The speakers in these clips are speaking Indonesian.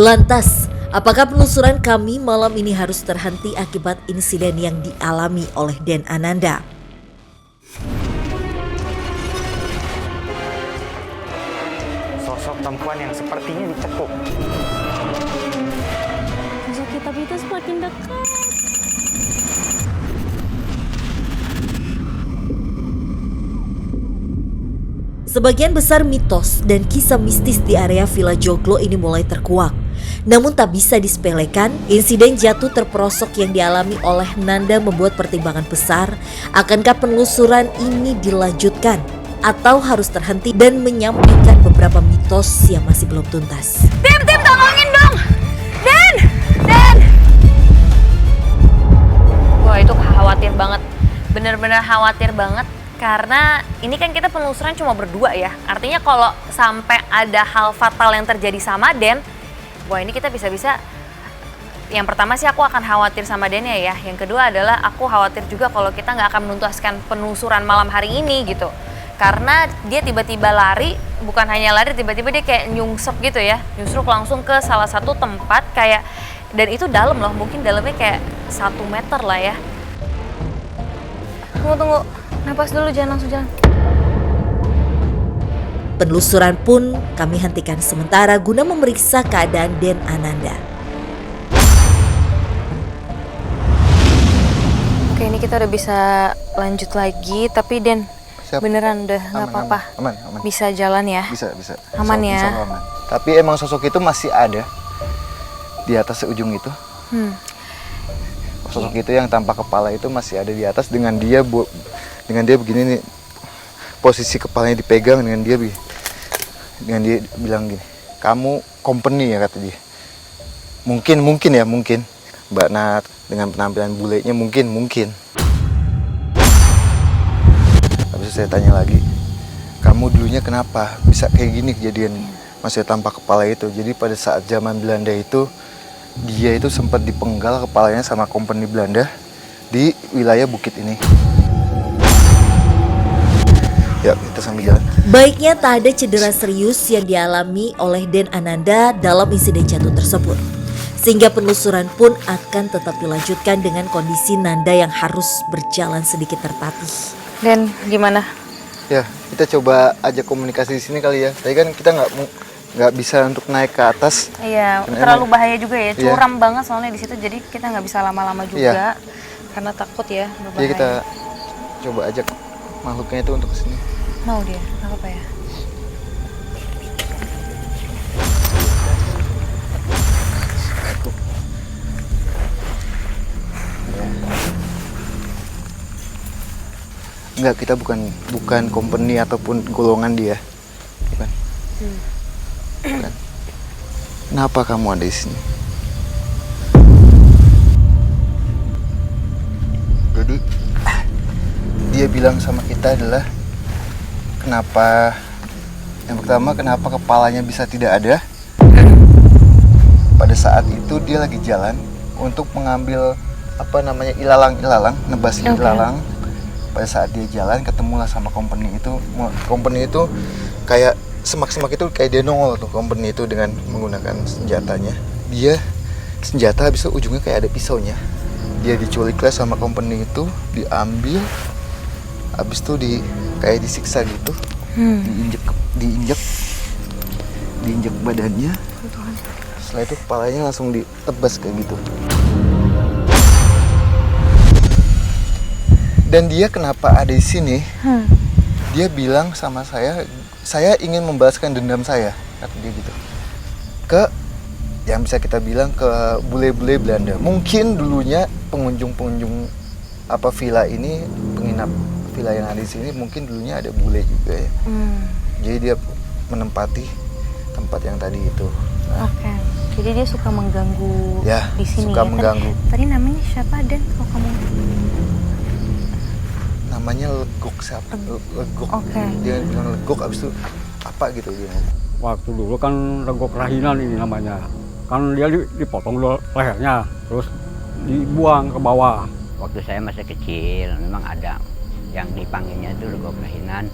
Lantas, apakah penelusuran kami malam ini harus terhenti akibat insiden yang dialami oleh Den Ananda? Sosok perempuan yang sepertinya dicekuk. Sosok kitab itu semakin dekat. Sebagian besar mitos dan kisah mistis di area Villa Joglo ini mulai terkuak. Namun tak bisa disepelekan, insiden jatuh terperosok yang dialami oleh Nanda membuat pertimbangan besar. Akankah penelusuran ini dilanjutkan atau harus terhenti dan menyampaikan beberapa mitos yang masih belum tuntas? Tim, tolongin dong! Den! Wah, itu khawatir banget. Bener-bener khawatir banget. Karena ini kan kita penelusuran cuma berdua ya. Artinya kalau sampai ada hal fatal yang terjadi sama Den, wah ini kita bisa-bisa, yang pertama sih aku akan khawatir sama Dennya ya. Yang kedua adalah aku khawatir juga kalau kita nggak akan menuntaskan penelusuran malam hari ini gitu. Karena dia tiba-tiba lari, bukan hanya lari, tiba-tiba dia kayak nyungsep gitu ya. Nyusruk langsung ke salah satu tempat kayak, dan itu dalam loh, mungkin dalamnya kayak 1 meter lah ya. Tunggu. Napas dulu, jangan langsung jalan. Penelusuran pun kami hentikan sementara guna memeriksa keadaan Den Ananda. Oke, ini kita udah bisa lanjut lagi, tapi Den, Siap. beneran udah nggak apa-apa. Aman. Bisa jalan ya? Bisa. Aman ya? Insya Allah aman. Tapi emang sosok itu masih ada di atas ujung itu. Sosok itu yang tanpa kepala itu masih ada di atas dengan dia begini nih, posisi kepalanya dipegang dengan dia bilang gini, kamu company ya, kata dia. Mungkin Mbak Nat dengan penampilan bulenya mungkin. Habis itu saya tanya lagi, kamu dulunya kenapa bisa kayak gini kejadian masih tanpa kepala itu? Jadi pada saat zaman Belanda itu dia itu sempat dipenggal kepalanya sama company Belanda di wilayah bukit ini. Ya, kita sambil jalan. Baiknya tak ada cedera serius yang dialami oleh Den Ananda dalam insiden jatuh tersebut. Sehingga penelusuran pun akan tetap dilanjutkan dengan kondisi Nanda yang harus berjalan sedikit tertatih. Den, gimana? Ya, kita coba ajak komunikasi di sini kali ya. Tadi kan kita nggak bisa untuk naik ke atas. Iya, Karena terlalu bahaya juga ya. Iya. Curam banget soalnya di situ, jadi kita nggak bisa lama-lama juga. Iya. Karena takut ya, berbahaya. Jadi kita coba ajak makhluknya itu untuk kesini. Mau dia, nggak apa-apa ya? Enggak, kita bukan company ataupun golongan dia. Bukan. Bukan. Kenapa kamu ada di sini? Jadi dia bilang sama kita adalah yang pertama kenapa kepalanya bisa tidak ada. Pada saat itu dia lagi jalan untuk mengambil ilalang, nebasin ilalang. Pada saat dia jalan ketemulah sama company itu kayak semak-semak itu kayak dia nongol tuh company itu dengan menggunakan senjatanya. Dia senjata habis itu ujungnya kayak ada pisaunya. Dia diculiklah sama company itu, diambil, habis itu kayak disiksa gitu. Diinjek badannya. Setelah itu kepalanya langsung ditebas kayak gitu. Dan dia kenapa ada di sini? Dia bilang sama saya ingin membalaskan dendam saya, kata dia gitu. Yang bisa kita bilang ke bule-bule Belanda. Mungkin dulunya pengunjung villa ini, penginap villa yang ada di sini, mungkin dulunya ada bule juga ya. Jadi dia menempati tempat yang tadi itu. Oke. Jadi dia suka mengganggu di sini suka ya? mengganggu. Tadi namanya siapa, Den? Kalau kamu... Namanya Legok siapa? Legok. Oke. Dia bilang Legok, abis itu apa gitu dia. Waktu dulu kan Legok Rahinan ini namanya. Kan dia dipotong dulu lehernya, terus dibuang ke bawah. Waktu saya masih kecil memang ada yang dipanggilnya itu Legok Rahinan.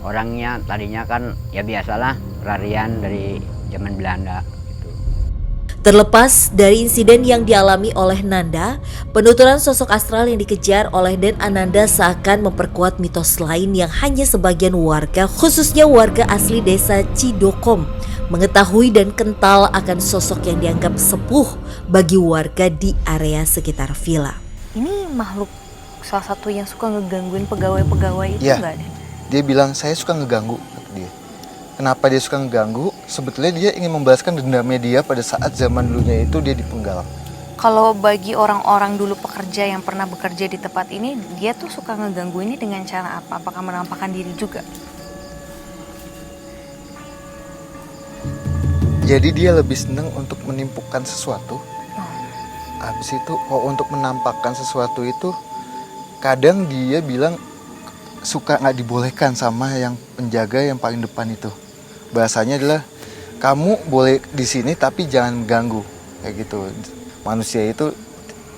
Orangnya tadinya kan ya biasalah larian dari zaman Belanda gitu. Terlepas dari insiden yang dialami oleh Nanda, penuturan sosok astral yang dikejar oleh Den Ananda seakan memperkuat mitos lain yang hanya sebagian warga, khususnya warga asli desa Cidokom, mengetahui dan kental akan sosok yang dianggap sepuh bagi warga di area sekitar villa. Ini makhluk salah satu yang suka ngegangguin pegawai-pegawai itu Iya. nggak ada? Dia bilang saya suka ngeganggu, kata dia. Kenapa dia suka ngeganggu? Sebetulnya dia ingin membalaskan dendamnya dia pada saat zaman dulunya itu dia dipenggal. Kalau bagi orang-orang dulu pekerja yang pernah bekerja di tempat ini, dia tuh suka ngeganggu ini dengan cara apa? Apakah menampakkan diri juga? Jadi dia lebih senang untuk menimpukkan sesuatu. Habis itu untuk menampakkan sesuatu itu kadang dia bilang suka nggak dibolehkan sama yang penjaga yang paling depan itu. Bahasanya adalah kamu boleh di sini tapi jangan ganggu kayak gitu. Manusia itu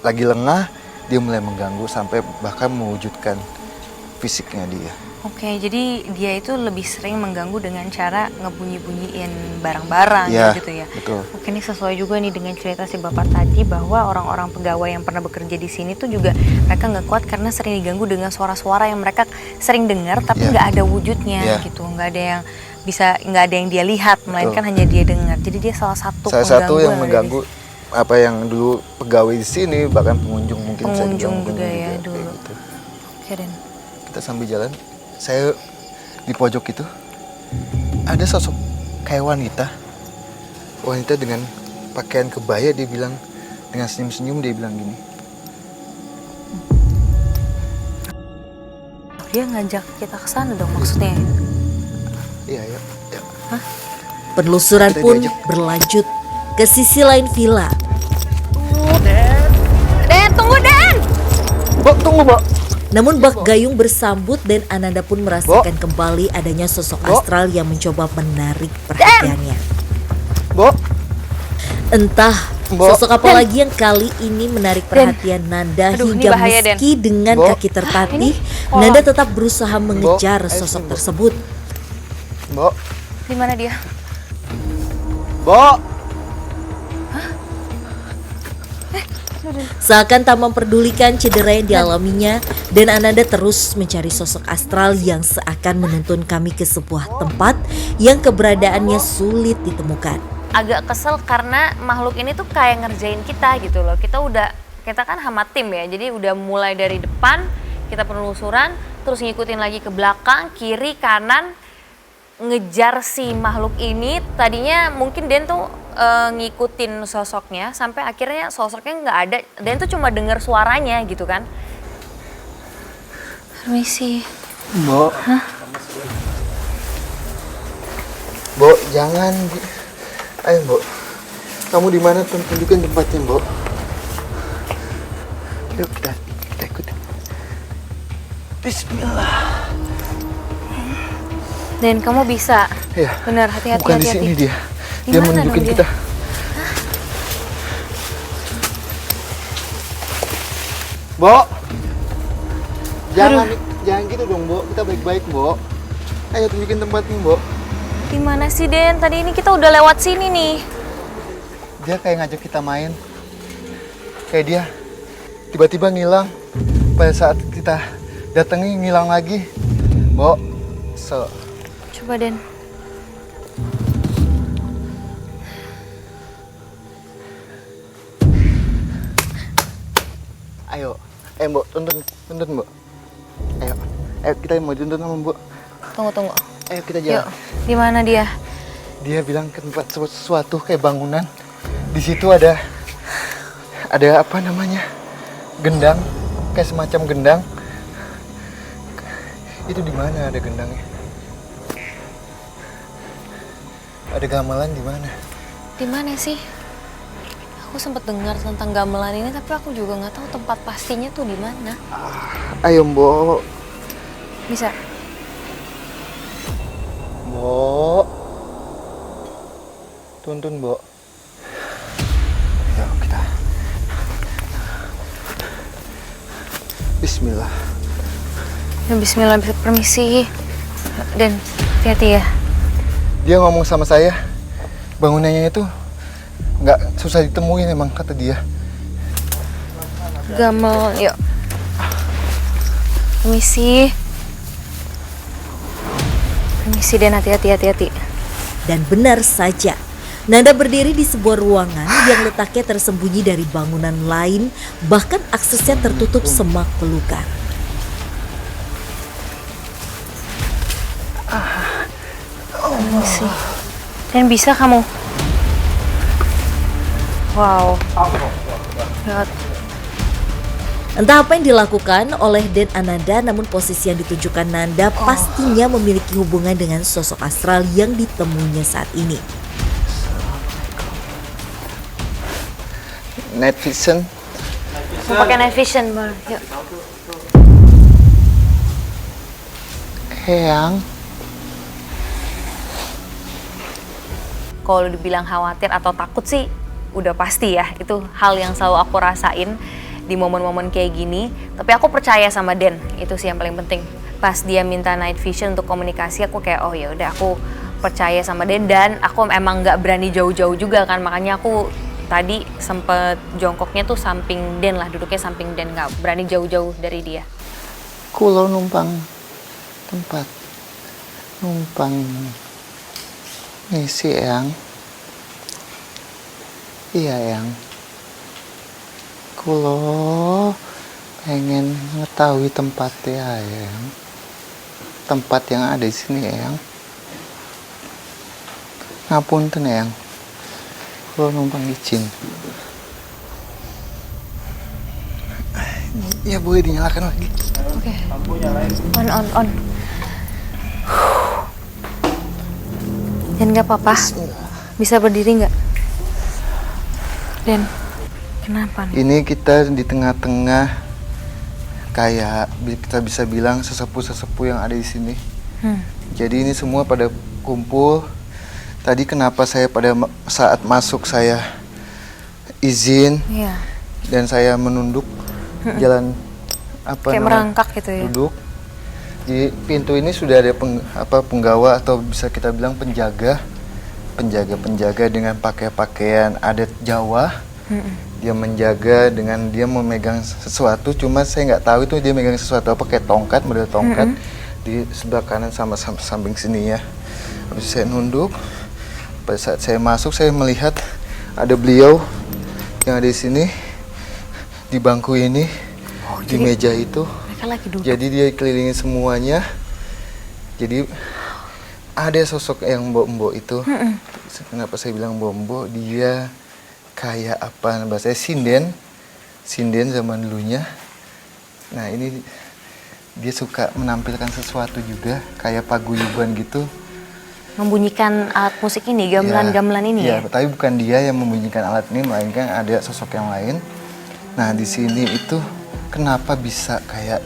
lagi lengah dia mulai mengganggu sampai bahkan mewujudkan fisiknya dia. Oke, jadi dia itu lebih sering mengganggu dengan cara ngebunyi-bunyiin barang-barang Iya, gitu ya. betul. Oke, ini sesuai juga nih dengan cerita si bapak tadi bahwa orang-orang pegawai yang pernah bekerja di sini tuh juga mereka nggak kuat karena sering diganggu dengan suara-suara yang mereka sering dengar tapi Iya. nggak ada wujudnya Iya. gitu, nggak ada yang dia lihat, melainkan hanya dia dengar. Jadi dia salah satu Salah satu yang ada di mengganggu apa yang dulu pegawai di sini bahkan pengunjung mungkin saya pengunjung bilang juga ya kayak dulu. gitu. Oke, Den. Kita sambil jalan, saya di pojok itu ada sosok kayak wanita dengan pakaian kebaya. Dia bilang dengan senyum-senyum dia bilang gini, Dia ngajak kita ke sana dong maksudnya. iya ya, ya. Penelusuran Kita pun diajak. berlanjut ke sisi lain villa. Den, tunggu Den! Mbok tunggu mbok. Namun Bak Gayung bersambut dan Ananda pun merasakan kembali adanya sosok astral yang mencoba menarik perhatiannya. Mbok, Entah Mbok. sosok apa lagi yang kali ini menarik perhatian Nanda. Aduh, ini hingga bahaya, meski dengan Mbok. kaki tertatih, kolong. Nanda tetap berusaha mengejar ayo sosok sini, Mbok. tersebut. mbok, Di mana dia? mbok. Seakan tak memperdulikan cedera yang dialaminya, dan Ananda terus mencari sosok astral yang seakan menuntun kami ke sebuah tempat yang keberadaannya sulit ditemukan. Agak kesel karena makhluk ini tuh kayak ngerjain kita gitu loh. Kita kan hama tim ya, jadi udah mulai dari depan kita penelusuran, terus ngikutin lagi ke belakang, kiri, kanan, ngejar si makhluk ini. Tadinya mungkin Den tuh ngikutin sosoknya sampai akhirnya sosoknya nggak ada. Den tuh cuma dengar suaranya gitu kan. Permisi. Mbok. Mbok, jangan. Ayo, Mbok. Kamu di mana? Tunjukin tempatnya, Mbok. Yuk kita ikut. Bismillah. Den, kamu bisa. Ya. Benar, hati-hati. Bukan di hati-hati. sini dia. Di Dia mana menunjukin dong dia? kita. Mbok. Jangan gitu dong, Mbok. Kita baik-baik, Mbok. Ayo tunjukin tempatnya, Mbok. Di mana sih Den? Tadi ini kita udah lewat sini nih. Dia kayak ngajak kita main. Kayak dia tiba-tiba ngilang. Pada saat kita datangi ngilang lagi. Mbok. Coba Den. Ayo. Mbok, tuntun Mbok. Ayo kita mau tuntun sama Mbok. Tunggu. Ayo kita Yuk. jalan. Di mana dia? Dia bilang ke tempat sesuatu kayak bangunan. Di situ ada apa namanya? Gendang, kayak semacam gendang. Itu di mana ada gendangnya? Ada gamelan di mana? Di mana sih? Aku sempat dengar tentang gamelan ini tapi aku juga nggak tahu tempat pastinya tuh di mana. Ayo, Mbok. Bisa? Mbok. Tuntun, Mbok. Yuk kita. Bismillah. Ya bismillah, permisi. Dan hati-hati ya. Dia ngomong sama saya, bangunannya itu nggak susah ditemuin emang kata dia. Gamelan, yuk. Permisi. Permisi Den, hati-hati. Dan benar saja, Nanda berdiri di sebuah ruangan yang letaknya tersembunyi dari bangunan lain, bahkan aksesnya tertutup semak belukar. Permisi. Dan bisa kamu? Wow. Lihat. Entah apa yang dilakukan oleh Den Ananda, namun posisi yang ditunjukkan Nanda pastinya memiliki hubungan dengan sosok astral yang ditemuinya saat ini. Night vision. Mau pakai night vision, boleh. Yuk. Eyang. Kalau dibilang khawatir atau takut sih udah pasti ya, itu hal yang selalu aku rasain di momen-momen kayak gini. Tapi aku percaya sama Den, itu sih yang paling penting. Pas dia minta night vision untuk komunikasi, aku kayak oh ya udah, aku percaya sama Den. Dan aku emang nggak berani jauh-jauh juga kan, makanya aku tadi sempet jongkoknya tuh samping Den lah, duduknya samping Den, nggak berani jauh-jauh dari dia. Kulo numpang tempat, numpang ngisi Eyang. Iya Eyang, kulo pengen ngetahui tempatnya Eyang, tempat yang ada di sini Eyang. Ngapunten Eyang, kulo numpang izin. Ya boleh dinyalakan lagi. Oke. On. Dan nggak apa-apa, bisa berdiri nggak? Den, kenapa nih? Ini kita di tengah-tengah, kayak kita bisa bilang sesepuh-sesepuh yang ada di sini. Jadi ini semua pada kumpul. Tadi kenapa saya pada saat masuk saya izin, Iya. dan saya menunduk jalan apa Kayak namanya, merangkak gitu ya. duduk. Di pintu ini sudah ada penggawa atau bisa kita bilang penjaga dengan pakai pakaian adat Jawa. Dia menjaga dengan dia memegang sesuatu, cuma saya nggak tahu itu dia megang sesuatu apa, kayak tongkat, model tongkat di sebelah kanan sama samping sini ya. Habis saya nunduk, pada saat saya masuk saya melihat ada beliau yang ada di sini, di bangku ini, di meja itu. Mereka lagi duduk. Jadi dia kelilingi semuanya. Jadi ada sosok yang mbok-mbok itu. Kenapa saya bilang mbok-mbok? Dia kayak apa bahasanya, sinden zaman dulunya. Nah ini dia suka menampilkan sesuatu juga, kayak paguyuban gitu. Membunyikan alat musik ini, gamelan-gamelan ini ya? Tapi bukan dia yang membunyikan alat ini, melainkan ada sosok yang lain. Nah di sini itu kenapa bisa kayak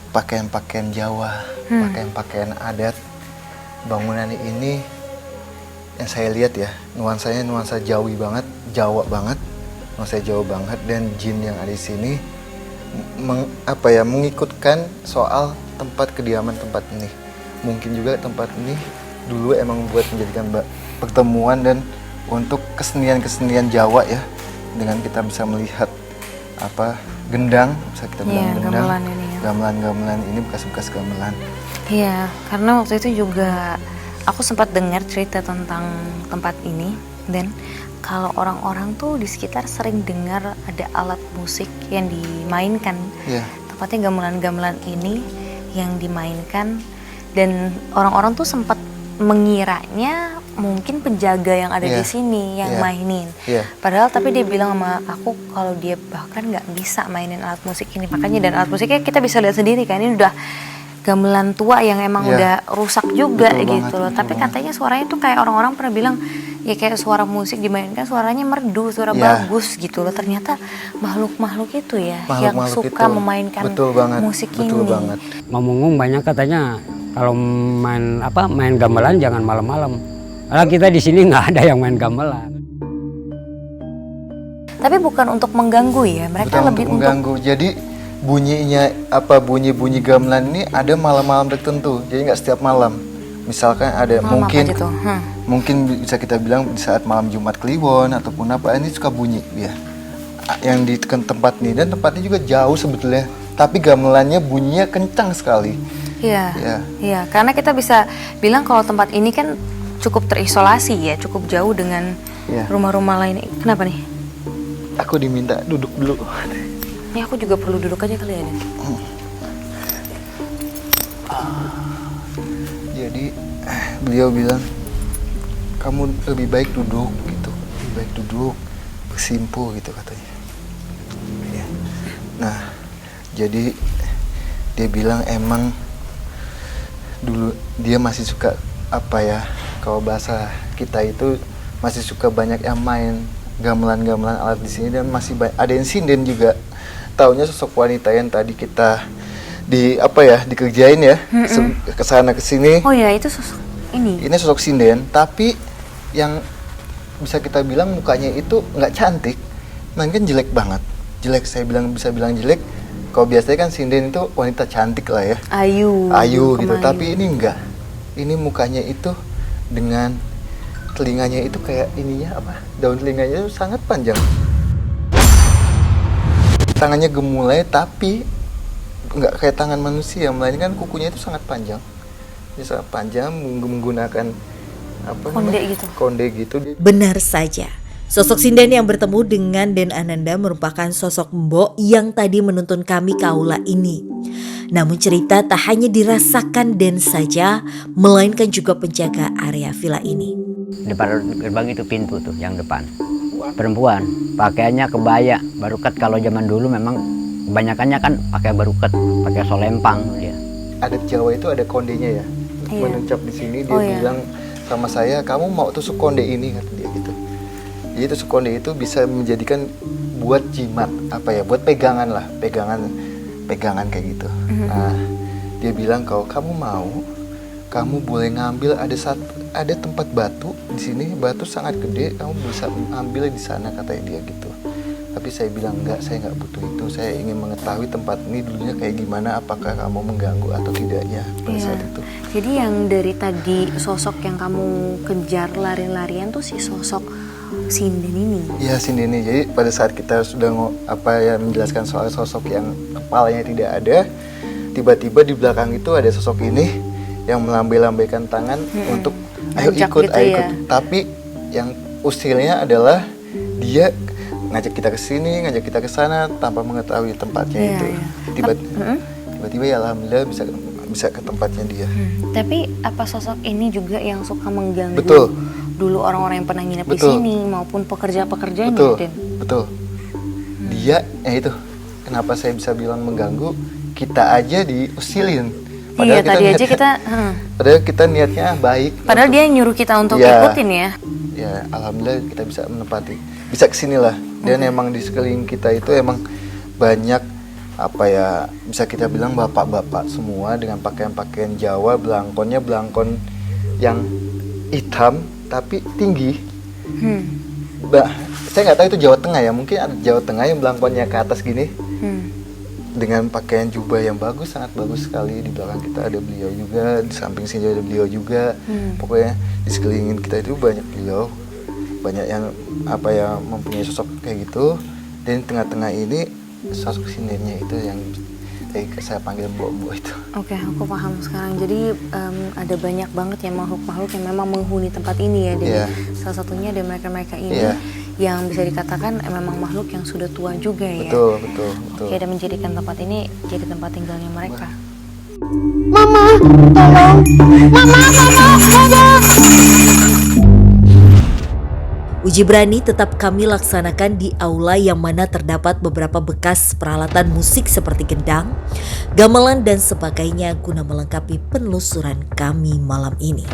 pakaian-pakaian Jawa, pakaian-pakaian adat. Bangunan ini yang saya lihat ya, nuansanya nuansa Jawi banget, Jawa banget, nuansa Jawa banget. Dan jin yang ada di sini mengikutkan soal tempat kediaman tempat ini. Mungkin juga tempat ini dulu emang buat menjadikan pertemuan dan untuk kesenian-kesenian Jawa ya, dengan kita bisa melihat gendang, bisa kita bilang gendang, gamelan ini ya. Gamelan ini bekas-bekas gamelan. Iya, karena waktu itu juga aku sempat dengar cerita tentang tempat ini. Dan kalau orang-orang tuh di sekitar sering dengar ada alat musik yang dimainkan. Iya. Tepatnya gamelan-gamelan ini yang dimainkan. Dan orang-orang tuh sempat mengiranya mungkin penjaga yang ada di sini yang mainin. Padahal tapi dia bilang sama aku kalau dia bahkan nggak bisa mainin alat musik ini. Makanya dan alat musiknya kita bisa lihat sendiri kan, ini udah gamelan tua yang emang udah rusak juga gitu loh. Tapi katanya suaranya tuh kayak orang-orang pernah bilang ya kayak suara musik dimainkan suaranya merdu, suara bagus gitu loh. Ternyata makhluk-makhluk itu ya yang suka memainkan musik ini. Betul banget. Ngomong banyak katanya kalau main gamelan jangan malam-malam. Karena kita di sini nggak ada yang main gamelan. Tapi bukan untuk mengganggu ya, mereka Bukan lebih untuk mengganggu. Jadi bunyi gamelan ini ada malam-malam tertentu. Jadi nggak setiap malam. misalkan ada Malam mungkin apa gitu? mungkin bisa kita bilang di saat malam Jumat Kliwon ataupun apa, ini suka bunyi dia yang di tempat ini, dan tempatnya juga jauh sebetulnya, tapi gamelannya bunyinya kencang sekali. Iya, Ya. iya. Karena kita bisa bilang kalau tempat ini kan cukup terisolasi ya, cukup jauh dengan Iya. rumah-rumah lain. Kenapa nih? Aku diminta duduk dulu. Ini aku juga perlu duduk aja kali ya, Den. Jadi beliau bilang kamu lebih baik duduk gitu, lebih baik duduk, bersimpu gitu katanya. Ya. Nah, jadi dia bilang emang dulu dia masih suka apa ya, kalau bahasa kita itu masih suka banyak yang main gamelan-gamelan alat di sini, dan masih ada yang sinden juga. Taunya sosok wanita yang tadi kita di apa ya dikerjain ya, kesana kesini. Oh ya, itu sosok ini. Ini sosok sinden, tapi yang bisa kita bilang mukanya itu nggak cantik, mungkin jelek banget. Jelek, saya bisa bilang jelek. Kalau biasanya kan sinden itu wanita cantik lah ya, ayu gitu, kemayu. tapi ini enggak. Ini mukanya itu dengan telinganya itu kayak ininya apa, daun telinganya itu sangat panjang. Tangannya gemulai tapi nggak kayak tangan manusia, melainkan kukunya itu sangat panjang. Dia sangat panjang, menggunakan apa Konde namanya? gitu. Konde gitu. Benar saja. Sosok sinden yang bertemu dengan Den Ananda merupakan sosok mbok yang tadi menuntun kami ke aula ini. Namun cerita tak hanya dirasakan Den saja, melainkan juga penjaga area villa ini. Depan gerbang itu pintu tuh yang depan. Perempuan, pakaiannya kebaya, barukat. Kalau zaman dulu memang kebanyakannya kan pakai barukat, pakai solempang dia. Adat Jawa itu ada kondenya ya. Iya. Menuncap di sini dia Oh, iya. bilang sama saya, kamu mau tusuk konde ini, kata dia gitu. Jadi tusuk konde itu bisa menjadikan buat jimat, apa ya, buat pegangan lah, pegangan kayak gitu. Nah, dia bilang kalau kamu mau, kamu boleh ngambil ada tempat batu di sini, batu sangat gede, kamu bisa ambil di sana, katanya dia gitu. Tapi saya bilang enggak, saya nggak butuh itu. Saya ingin mengetahui tempat ini dulunya kayak gimana, apakah kamu mengganggu atau tidaknya pada Iya. saat itu. Jadi yang dari tadi sosok yang kamu kejar lari-larian tuh si sosok sinden ini. Iya, Sindeni. Jadi pada saat kita sudah menjelaskan soal sosok yang kepalanya tidak ada, tiba-tiba di belakang itu ada sosok ini yang melambai-lambaikan tangan untuk ayo Ngajak ikut, gitu ayo ya. ikut. Tapi yang usilnya adalah dia ngajak kita ke sini, ngajak kita ke sana tanpa mengetahui tempatnya Iya, itu. iya. Tiba-tiba ya alhamdulillah bisa ke tempatnya dia. Tapi apa sosok ini juga yang suka mengganggu Betul. dulu orang-orang yang pernah nginep di Betul. sini maupun pekerja-pekerjanya, Betul, Den? betul. Dia, itu kenapa saya bisa bilang mengganggu, kita aja diusilin. Iya, tadi aja kita Padahal kita niatnya baik. padahal dia nyuruh kita untuk Iya. ikutin ya. Ya, alhamdulillah kita bisa menepati. Bisa kesinilah. Dan emang di sekeliling kita itu emang banyak apa ya, bisa kita bilang bapak-bapak semua dengan pakaian-pakaian Jawa, belangkonnya belangkon yang hitam tapi tinggi. Saya nggak tahu itu Jawa Tengah ya, mungkin ada Jawa Tengah yang belangkonnya ke atas gini dengan pakaian jubah yang bagus, sangat bagus sekali. Di belakang kita ada beliau juga, di samping sini ada beliau juga. Pokoknya di sekelilingin kita itu banyak beliau, banyak yang apa ya mempunyai sosok kayak gitu. Dan di tengah-tengah ini sosok sindennya itu yang saya panggil mbok-mbok itu. Oke, aku paham sekarang. Jadi ada banyak banget ya makhluk-makhluk yang memang menghuni tempat ini ya. Dan Iya. salah satunya ada mereka-mereka ini Iya. yang bisa dikatakan memang makhluk yang sudah tua juga ya. Betul. Oke, dan menjadikan tempat ini jadi tempat tinggalnya mereka. Uji berani tetap kami laksanakan di aula yang mana terdapat beberapa bekas peralatan musik seperti gendang, gamelan dan sebagainya guna melengkapi penelusuran kami malam ini.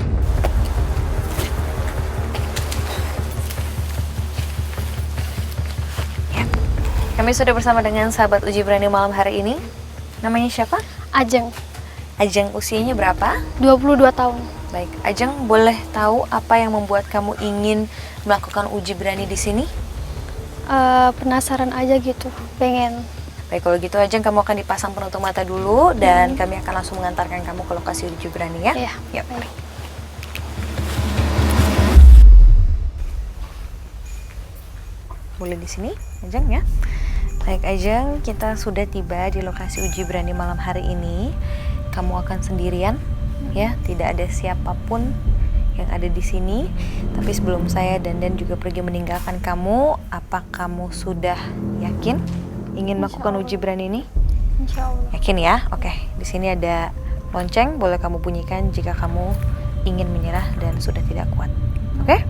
Kami sudah bersama dengan sahabat Uji Berani malam hari ini. Namanya siapa? Ajeng, Ajeng, usianya berapa? 22 tahun. Baik, Ajeng, boleh tahu apa yang membuat kamu ingin melakukan uji berani di sini? Penasaran aja gitu, pengen. Baik, kalau gitu Ajeng, kamu akan dipasang penutup mata dulu dan kami akan langsung mengantarkan kamu ke lokasi uji berani ya. Iya. Yuk. Baik. boleh di sini, Ajeng ya. Baik Ajeng, kita sudah tiba di lokasi uji berani malam hari ini. Kamu akan sendirian, ya, tidak ada siapapun yang ada di sini. Tapi sebelum saya dan juga pergi meninggalkan kamu, apa kamu sudah yakin ingin melakukan uji berani ini? Insya Allah. Yakin ya? Oke, di sini ada lonceng, boleh kamu bunyikan jika kamu ingin menyerah dan sudah tidak kuat. Oke?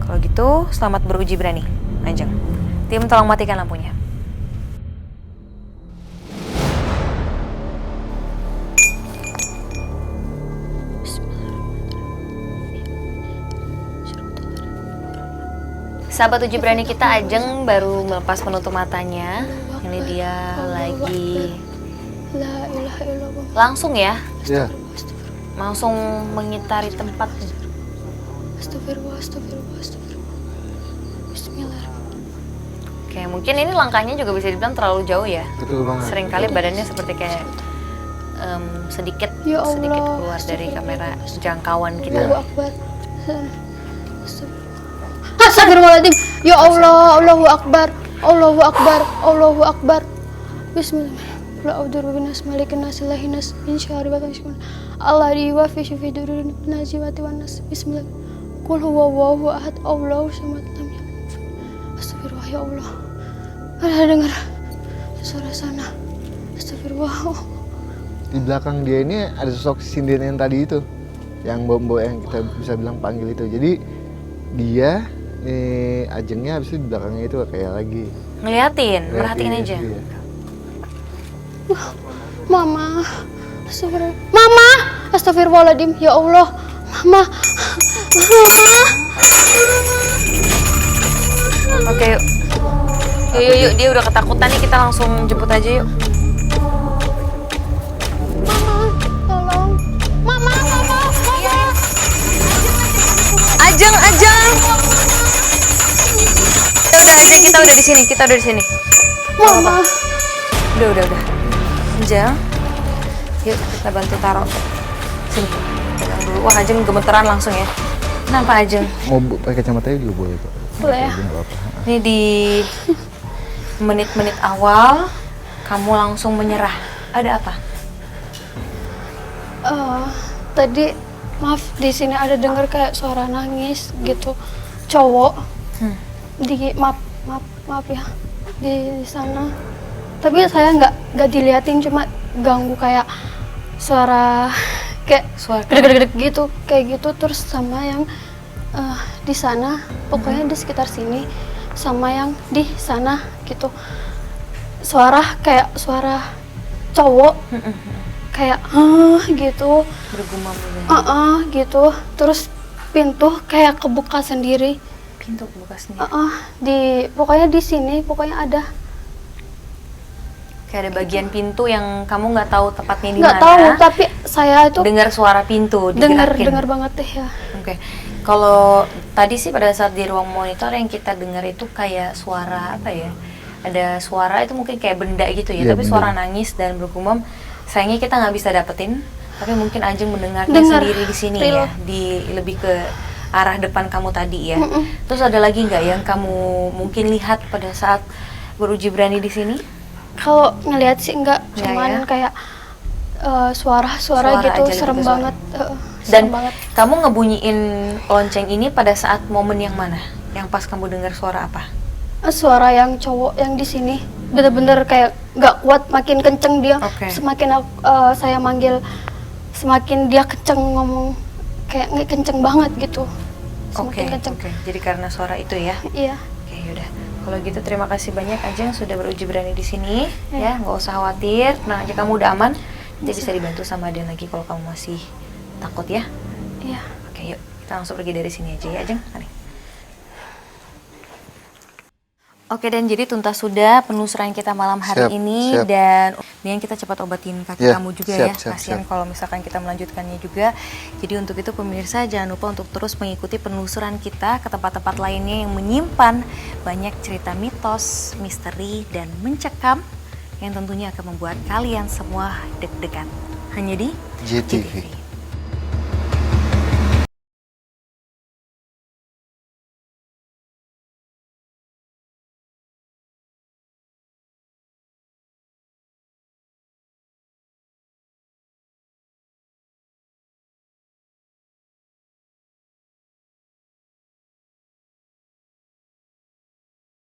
Kalau gitu, selamat beruji berani, Ajeng. Tim tolong matikan lampunya. Sahabat uji berani kita, Ajeng baru melepas penutup matanya. Ini dia lagi La ilaha illallah. langsung ya, Ya. langsung mengitari tempat. Astagfirullah, astagfirullah, astagfirullah. Bismillahirrahmanirrahim. Oke, mungkin ini langkahnya juga bisa dibilang terlalu jauh ya. Betul banget. Seringkali badannya seperti kayak sedikit Ya Allah, sedikit keluar dari kamera jangkauan kita. Allahu Akbar. Astagfirullahaladzim. Ya Allah, Allahu Akbar. Allahu Akbar. Allahu Akbar. Bismillah. La a'udzu binas malikin nas ilahin nas min syarri ma khalaq. Allah wa fi syufidurin najibati wan nas. Bismillah. Qul huwallahu ahad. Allahu samad lam yalid. Astagfirullah ya Allah. Ada dengar suara sana. Astagfirullah. Di belakang dia ini ada sosok sinden yang tadi itu, yang mbok yang kita bisa bilang panggil itu. Jadi dia Ajengnya habis itu di belakangnya itu kayak lagi Ngeliatin, merhatiin aja. Iya. Mama, astagfirullah. Mama, astagfirullahaladzim. Ya Allah, Mama, Mama. Oke, yuk. Yuk, dia udah ketakutan nih, kita langsung jemput aja yuk. Mama, tolong. Mama, Mama, Mama. Ajeng. Udah Ajeng, kita udah di sini. Mama. Udah. Ajeng. Yuk, kita bantu taruh. Sini. Pegang dulu. Wah, Ajeng gemeteran langsung ya. Kenapa Ajeng? Mau pakai kacamatanya juga boleh kok. Boleh ya? Nggak apa-apa. Ini di menit-menit awal kamu langsung menyerah. Ada apa? Tadi maaf di sini ada dengar kayak suara nangis gitu, cowok. Maaf ya di sana. Tapi saya nggak diliatin, cuma ganggu kayak suara kayak Suara gede-gede gitu, kayak gitu. Terus sama yang di sana, pokoknya di sekitar sini, sama yang di sana gitu. Kayak suara cowok, kayak gitu, bergumam gitu. Terus pintu kayak kebuka sendiri. pintu kebuka sendiri. Pokoknya di sini, pokoknya ada. Kayak ada bagian pintu yang kamu nggak tahu tepatnya di Nggak mana. tahu, tapi saya itu Dengar suara pintu digerakin. dengar banget deh ya. Oke. Kalau tadi sih pada saat di ruang monitor yang kita dengar itu kayak suara apa ya? Ada suara itu mungkin kayak benda gitu ya, Iya, tapi benda. suara nangis dan bergumam. Sayangnya kita nggak bisa dapetin, tapi mungkin Ajeng mendengarnya Dengar. sendiri di sini Real. ya, di lebih ke arah depan kamu tadi ya. Terus ada lagi nggak yang kamu mungkin lihat pada saat beruji berani di sini? Kalau ngelihat sih enggak, Nggak cuman ya? kayak suara Suara gitu, aja serem gitu, suara. banget. Dan Serem banget. kamu ngebunyiin lonceng ini pada saat momen yang mana? Yang pas kamu dengar suara apa? Suara yang cowok yang di sini bener-bener kayak nggak kuat, makin kenceng dia. Oke. Semakin saya manggil, semakin dia kenceng ngomong, kayak kenceng banget gitu. Oke, Semakin kenceng. oke. Jadi karena suara itu ya. Iya. Oke, yaudah. Kalau gitu terima kasih banyak Ajeng sudah beruji berani di sini. Ya, nggak usah khawatir. Tenang aja, kamu udah aman. Nanti bisa dibantu sama Aden lagi kalau kamu masih takut ya. Iya. Oke, yuk. Kita langsung pergi dari sini aja ya, Ajeng. Mari. Oke, dan jadi tuntas sudah penelusuran kita malam hari Siap, ini. siap. Dan Mian kita cepat obatin kaki Ya, kamu juga siap, ya. siap, Kasihan siap. kalau misalkan kita melanjutkannya juga. Jadi untuk itu pemirsa jangan lupa untuk terus mengikuti penelusuran kita ke tempat-tempat lainnya yang menyimpan banyak cerita mitos, misteri, dan mencekam yang tentunya akan membuat kalian semua deg-degan. Hanya di JTV. JTV.